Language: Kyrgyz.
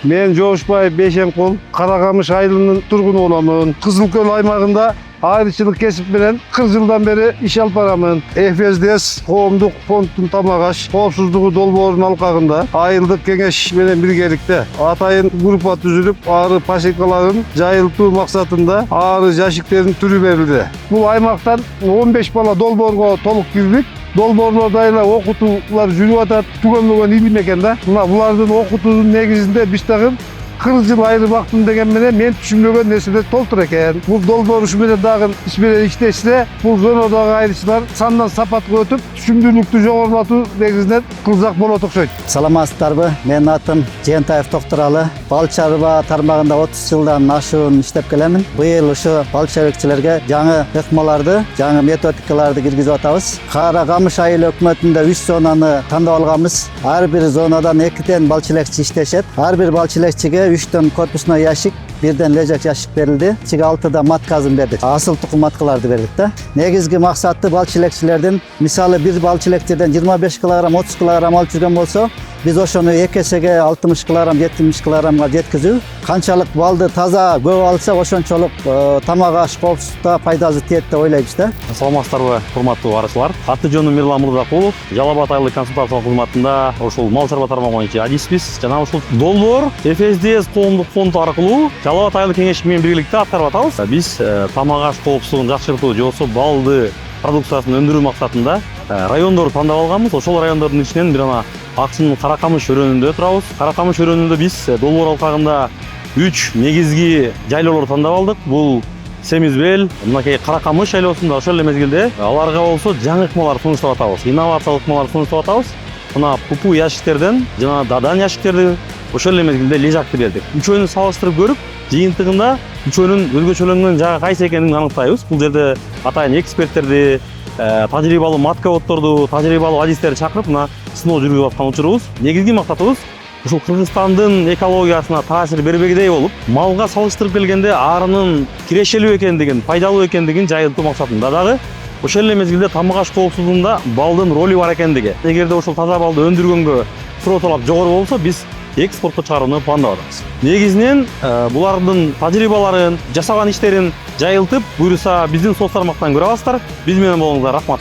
Мен Жоошбаев Бейшенкул, Каракамыш айылынын тургуну боламын. Кызыл Көл аймагында айрычылык кесип менен 40 жылдан бери иш алып барамын. ФСДС коомдук фонддун тамак аш коопсуздугу долбоорунун алкагында айылдык кеңеш менен биргеликте атайын группа түзүлүп, ары поселкаларын жайылтуу максатында ары жашиктердин түрү берилди. Бул аймактан 15 бала долбоорго толук кирдик. Долбоорлордо эле окутуулар жүрүп атат. Түгөнлөгөн илим экен да. Мына булардын окутуунун негизинде биз дагы 40 жыл айры бактым деген менен мен түшүнбөгөн нерселер толтур экен. Бул долбоор ушу менен дагы иш менен иштешсе, бул зонодогу айрычлар сандан сапатка өтүп, түшүмдүүлүктү жогорулатуу негизинен кылсак болот окшойт. Саламатсыздарбы? Менин атым Жентаев Токтуралы. Бал чарба тармагында 30 жылдан ашуун иштеп келемин. Быйыл ушу бал чарбачыларга жаңы ыкмаларды, жаңы методикаларды киргизип атабыз. Каракамыш айыл өкмөтүндө 3 зонаны тандап алганбыз. Ар бир зонадан 2ден бал чилекчи иштешет. Ар бир бал чилекчиге 3дөн корпусной ящик, 1ден лежак ящик берилди. 6да маткасын бердик. Асыл тукум маткаларды бердик да. Негизги максаты бал чилекчилердин, мисалы бир бал чилекчиден 25 кг, 30 кг алып жүргөн болсо, биз ошону 2 эсеге 60 кг, 70 кг жеткизүү. Канчалык балды таза көп алса, ошончолук тамак аш коопсуздукта пайдасы тиет деп ойлойбуз да. Саламатсыздарбы, урматтуу арычылар. Аты жөнүм Мирлан Мырзакулов. Жалал Абад айылдык консультациялык кызматында ушул мал чарба тармагы боюнча адиспиз. Жана ушул долбоор ФСДС коомдук фонд аркылуу Жалал Абад айылдык кеңеши менен биргеликте аткарып атабыз. Биз тамак аш коопсуздугун жакшыртуу же болбосо балды продукциясын өндүрүү максатында райондорду тандап алганбыз. Ошол райондордун ичинен бир Аксын Каракамыш өрөөнүндө турабыз. Каракамыш өрөөнүндө биз долбоор алкагында 3 негизги жайлоолорду тандап алдык. Бул Семизбел, мынакей Каракамыш шайлоосунда ошол эле мезгилде аларга болсо жаңы ыкмалар сунуштап атабыз. Инновациялык ыкмалар сунуштап атабыз. Мына пупу ящиктерден жана дадан ящиктерди ошол эле мезгилде лежакты бердик. Үчөөнү салыштырып көрүп, жыйынтыгында үчөөнүн өзгөчөлөнгөн жагы кайсы экенин аныктайбыз. Бул жерде атайын эксперттерди, тажрыйбалуу матководторду, тажрыйбалуу адистерди чакырып, мына сыноо жүргүзүп аткан учурубуз. Негизги максатыбыз ушул Кыргызстандын экологиясына таасир бербегидей болуп, малга салыштырып келгенде арынын кирешелүү экендигин, пайдалуу экендигин жайылтуу максатында дагы ошол эле мезгилде тамак аш коопсуздугунда балдын ролу бар экендиги. Эгерде ушул таза балды өндүргөнгө суроо талап жогору болсо, биз экспортко чыгарууну пландап атабыз. Негизинен булардын тажрыйбаларын, жасаган иштерин жайылтып, буюрса биздин соц тармактан көрө аласыздар. Биз менен болуңуздар, рахмат.